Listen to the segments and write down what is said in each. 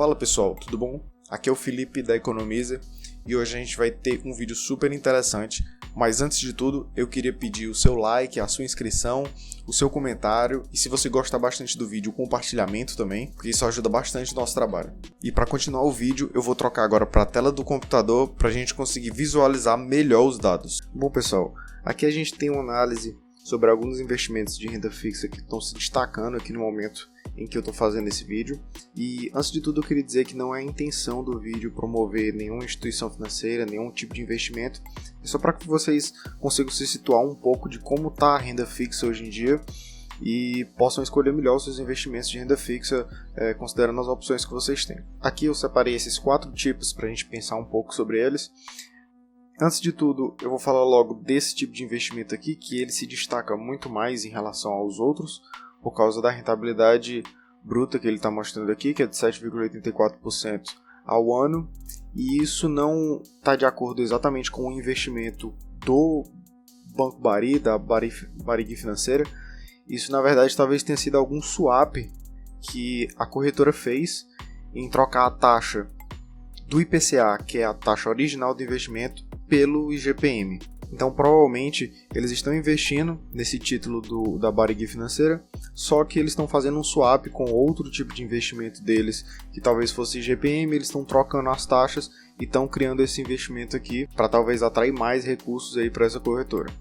Fala pessoal, tudo bom? Aqui é o Felipe da Economiza e hoje a gente vai ter um vídeo super interessante, mas antes de tudo eu queria pedir o seu like, a sua inscrição, o seu comentário e se você gostar bastante do vídeo, o compartilhamento também, porque isso ajuda bastante o nosso trabalho. E para continuar o vídeo eu vou trocar agora para a tela do computador para a gente conseguir visualizar melhor os dados. Bom pessoal, aqui a gente tem uma análise sobre alguns investimentos de renda fixa que estão se destacando aqui no momento em que eu estou fazendo esse vídeo. E antes de tudo eu queria dizer que não é a intenção do vídeo promover nenhuma instituição financeira, nenhum tipo de investimento. É só para que vocês consigam se situar um pouco de como está a renda fixa hoje em dia e possam escolher melhor os seus investimentos de renda fixa considerando as opções que vocês têm. Aqui eu separei esses 4 tipos para a gente pensar um pouco sobre eles. Antes de tudo, eu vou falar logo desse tipo de investimento aqui, que ele se destaca muito mais em relação aos outros, por causa da rentabilidade bruta que ele está mostrando aqui, que é de 7,84% ao ano, e isso não está de acordo exatamente com o investimento do Banco Bari, da Barig Financeira. Isso, na verdade, talvez tenha sido algum swap que a corretora fez em trocar a taxa do IPCA, que é a taxa original do investimento, pelo IGPM. Então provavelmente eles estão investindo nesse título da Barig Financeira, só que eles estão fazendo um swap com outro tipo de investimento deles, que talvez fosse IGPM, eles estão trocando as taxas e estão criando esse investimento aqui para talvez atrair mais recursos aí para essa corretora.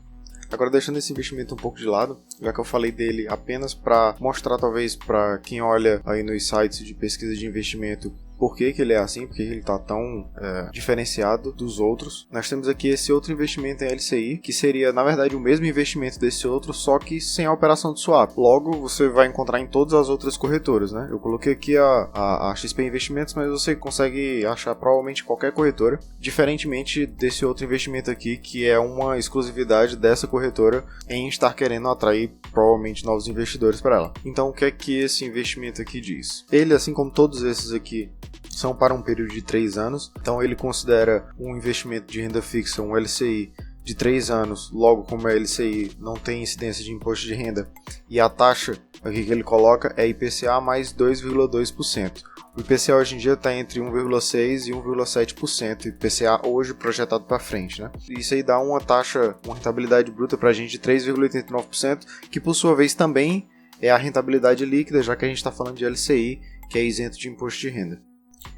Agora deixando esse investimento um pouco de lado, já que eu falei dele apenas para mostrar talvez para quem olha aí nos sites de pesquisa de investimento por que ele é assim, por que ele está tão diferenciado dos outros. Nós temos aqui esse outro investimento em LCI, que seria na verdade o mesmo investimento desse outro, só que sem a operação de swap. Logo você vai encontrar em todas as outras corretoras, né? Eu coloquei aqui a XP Investimentos, mas você consegue achar provavelmente qualquer corretora, diferentemente desse outro investimento aqui, que é uma exclusividade dessa corretora em estar querendo atrair provavelmente novos investidores para ela. Então o que é que esse investimento aqui diz? Ele, assim como todos esses aqui, são para um período de 3 anos, então ele considera um investimento de renda fixa, um LCI, de 3 anos, logo como a LCI não tem incidência de imposto de renda, e a taxa aqui que ele coloca é IPCA mais 2,2%. O IPCA hoje em dia está entre 1,6% e 1,7%, IPCA hoje projetado para frente, né? Isso aí dá uma taxa, uma rentabilidade bruta para a gente de 3,89%, que por sua vez também é a rentabilidade líquida, já que a gente está falando de LCI, que é isento de imposto de renda.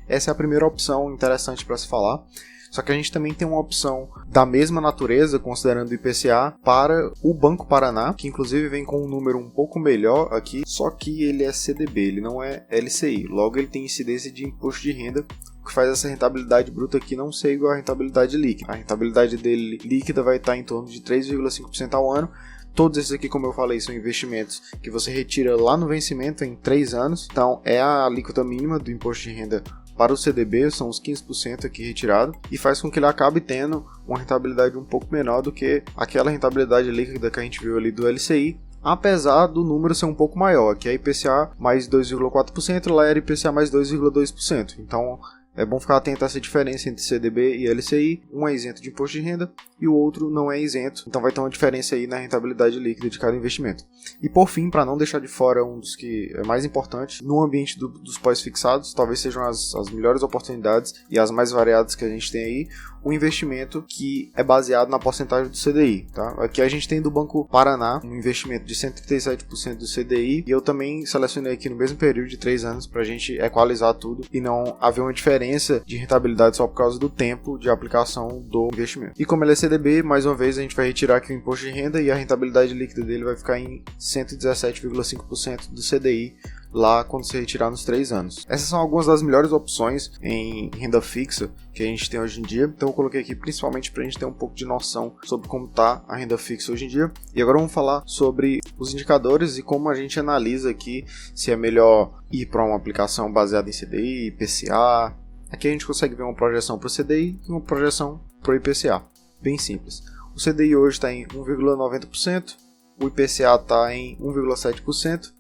Essa é a primeira opção interessante para se falar. Só que a gente também tem uma opção da mesma natureza, considerando o IPCA, para o Banco Paraná, que inclusive vem com um número um pouco melhor aqui, só que ele é CDB, ele não é LCI. Logo ele tem incidência de imposto de renda, o que faz essa rentabilidade bruta aqui não ser igual à rentabilidade líquida. A rentabilidade dele líquida vai estar em torno de 3,5% ao ano. Todos esses aqui, como eu falei, são investimentos que você retira lá no vencimento em 3 anos. Então é a alíquota mínima do imposto de renda para o CDB, são os 15% aqui retirado, e faz com que ele acabe tendo uma rentabilidade um pouco menor do que aquela rentabilidade líquida que a gente viu ali do LCI, apesar do número ser um pouco maior, que é IPCA mais 2,4%, lá era IPCA mais 2,2%. Então é bom ficar atento a essa diferença entre CDB e LCI. Um é isento de imposto de renda e o outro não é isento. Então vai ter uma diferença aí na rentabilidade líquida de cada investimento. E por fim, para não deixar de fora um dos que é mais importante, no ambiente dos pós-fixados, talvez sejam as melhores oportunidades e as mais variadas que a gente tem aí, o investimento que é baseado na porcentagem do CDI. Tá? Aqui a gente tem do Banco Paraná um investimento de 137% do CDI, e eu também selecionei aqui no mesmo período de 3 anos para a gente equalizar tudo e não haver uma diferença de rentabilidade só por causa do tempo de aplicação do investimento. E como ele é CDB, mais uma vez a gente vai retirar aqui o imposto de renda e a rentabilidade líquida dele vai ficar em 117,5% do CDI lá quando você retirar nos 3 anos. Essas são algumas das melhores opções em renda fixa que a gente tem hoje em dia, então eu coloquei aqui principalmente para a gente ter um pouco de noção sobre como está a renda fixa hoje em dia. E agora vamos falar sobre os indicadores e como a gente analisa aqui se é melhor ir para uma aplicação baseada em CDI, IPCA. Aqui a gente consegue ver uma projeção para o CDI e uma projeção para o IPCA, bem simples. O CDI hoje está em 1,90%, o IPCA está em 1,7%,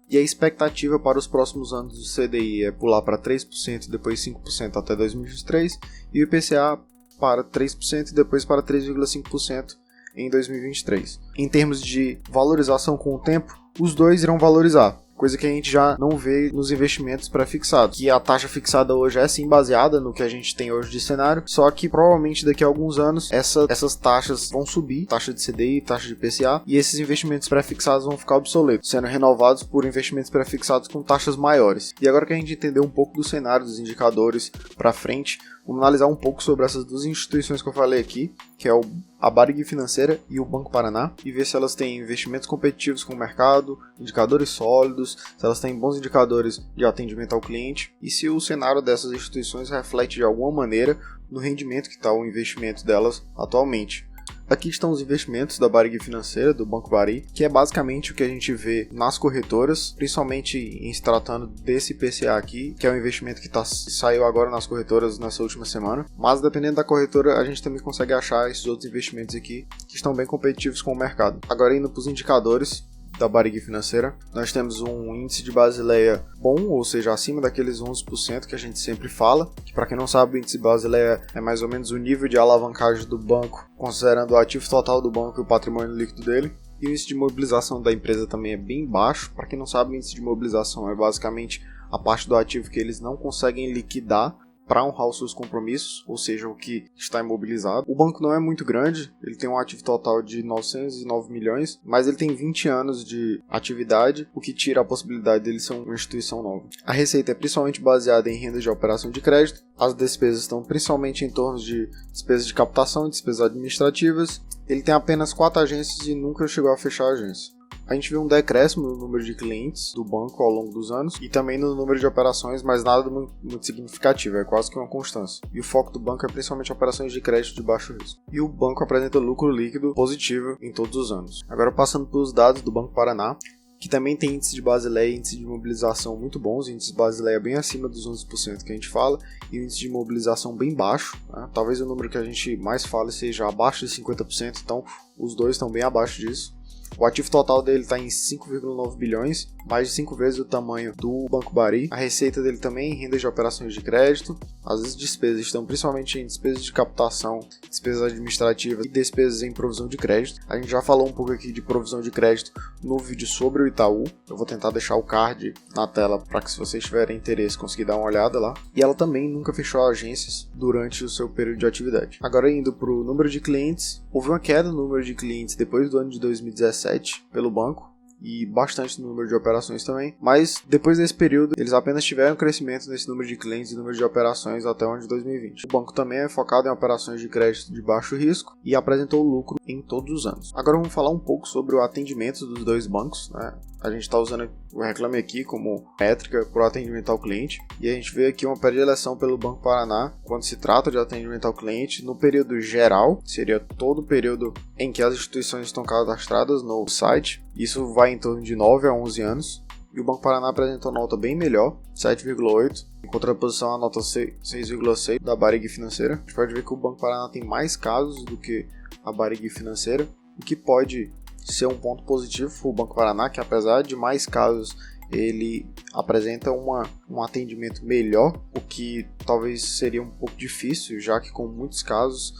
e a expectativa para os próximos anos do CDI é pular para 3% e depois 5% até 2023, e o IPCA para 3% e depois para 3,5% em 2023. Em termos de valorização com o tempo, os dois irão valorizar. coisa que a gente já não vê nos investimentos pré-fixados, que a taxa fixada hoje é sim baseada no que a gente tem hoje de cenário, só que provavelmente daqui a alguns anos essas taxas vão subir, taxa de CDI, taxa de IPCA, e esses investimentos pré-fixados vão ficar obsoletos, sendo renovados por investimentos pré-fixados com taxas maiores. E agora que a gente entendeu um pouco do cenário, dos indicadores para frente, vamos analisar um pouco sobre essas duas instituições que eu falei aqui, que é a Varig Financeira e o Banco Paraná, e ver se elas têm investimentos competitivos com o mercado, indicadores sólidos, se elas têm bons indicadores de atendimento ao cliente, e se o cenário dessas instituições reflete de alguma maneira no rendimento que está o investimento delas atualmente. Aqui estão os investimentos da Varig Financeira, do Banco Bari, que é basicamente o que a gente vê nas corretoras, principalmente em se tratando desse IPCA aqui, que é um investimento que saiu agora nas corretoras nessa última semana. Mas dependendo da corretora, a gente também consegue achar esses outros investimentos aqui, que estão bem competitivos com o mercado. Agora indo para os indicadores da Varig Financeira, nós temos um índice de Basileia bom, ou seja, acima daqueles 11% que a gente sempre fala, que para quem não sabe, o índice Basileia é mais ou menos o nível de alavancagem do banco, considerando o ativo total do banco e o patrimônio líquido dele. E o índice de mobilização da empresa também é bem baixo. Para quem não sabe, o índice de mobilização é basicamente a parte do ativo que eles não conseguem liquidar para honrar os seus compromissos, ou seja, o que está imobilizado. O banco não é muito grande, ele tem um ativo total de 909 milhões, mas ele tem 20 anos de atividade, o que tira a possibilidade dele ser uma instituição nova. A receita é principalmente baseada em renda de operação de crédito, as despesas estão principalmente em torno de despesas de captação e despesas administrativas. Ele tem apenas 4 agências e nunca chegou a fechar a agência. A gente vê um decréscimo no número de clientes do banco ao longo dos anos e também no número de operações, mas nada muito significativo, é quase que uma constância. E o foco do banco é principalmente operações de crédito de baixo risco. E o banco apresenta lucro líquido positivo em todos os anos. Agora passando para os dados do Banco Paraná, que também tem índice de Basileia e índice de mobilização muito bons, índice de Basileia bem acima dos 11% que a gente fala, e o índice de mobilização bem baixo, né? Talvez o número que a gente mais fale seja abaixo de 50%, então os dois estão bem abaixo disso. O ativo total dele está em 5,9 bilhões, mais de 5 vezes o tamanho do Banco Bari. A receita dele também em renda de operações de crédito. As despesas estão principalmente em despesas de captação, despesas administrativas e despesas em provisão de crédito. A gente já falou um pouco aqui de provisão de crédito no vídeo sobre o Itaú. Eu vou tentar deixar o card na tela para que, se vocês tiverem interesse, conseguir dar uma olhada lá. E ela também nunca fechou agências durante o seu período de atividade. Agora indo para o número de clientes, houve uma queda no número de clientes depois do ano de 2017 pelo banco, e bastante no número de operações também, mas depois desse período eles apenas tiveram crescimento nesse número de clientes e número de operações até o ano de 2020. O banco também é focado em operações de crédito de baixo risco e apresentou lucro em todos os anos. Agora vamos falar um pouco sobre o atendimento dos dois bancos, né? A gente está usando o Reclame Aqui como métrica para o atendimento ao cliente, e a gente vê aqui uma predileção pelo Banco Paraná quando se trata de atendimento ao cliente no período geral, seria todo o período em que as instituições estão cadastradas no site. Isso vai em torno de 9 a 11 anos, e o Banco Paraná apresentou nota bem melhor, 7,8, em contraposição à nota 6,6 da Varig Financeira. A gente pode ver que o Banco Paraná tem mais casos do que a Varig Financeira, o que pode ser um ponto positivo para o Banco Paraná, que apesar de mais casos, ele apresenta um atendimento melhor, o que talvez seria um pouco difícil, já que com muitos casos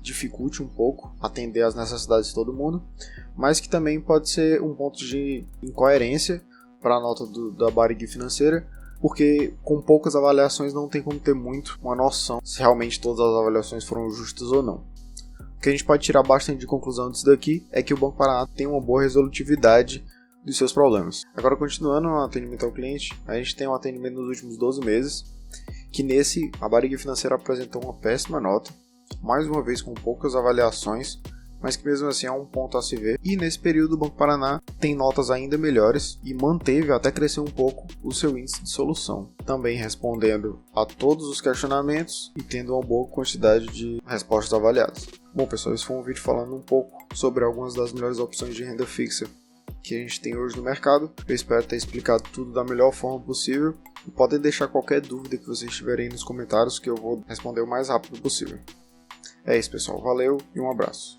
dificulte um pouco atender às necessidades de todo mundo, mas que também pode ser um ponto de incoerência para a nota da Varig Financeira, porque com poucas avaliações não tem como ter muito uma noção se realmente todas as avaliações foram justas ou não. O que a gente pode tirar bastante de conclusão disso daqui é que o Banco Paraná tem uma boa resolutividade dos seus problemas. Agora, continuando no atendimento ao cliente, a gente tem um atendimento nos últimos 12 meses, que nesse a Varig Financeira apresentou uma péssima nota, mais uma vez com poucas avaliações, mas que mesmo assim é um ponto a se ver. E nesse período o Banco Paraná tem notas ainda melhores e manteve, até cresceu um pouco, o seu índice de solução, também respondendo a todos os questionamentos e tendo uma boa quantidade de respostas avaliadas. Bom pessoal, esse foi um vídeo falando um pouco sobre algumas das melhores opções de renda fixa que a gente tem hoje no mercado. Eu espero ter explicado tudo da melhor forma possível, e podem deixar qualquer dúvida que vocês tiverem aí nos comentários, que eu vou responder o mais rápido possível. É isso pessoal, valeu e um abraço.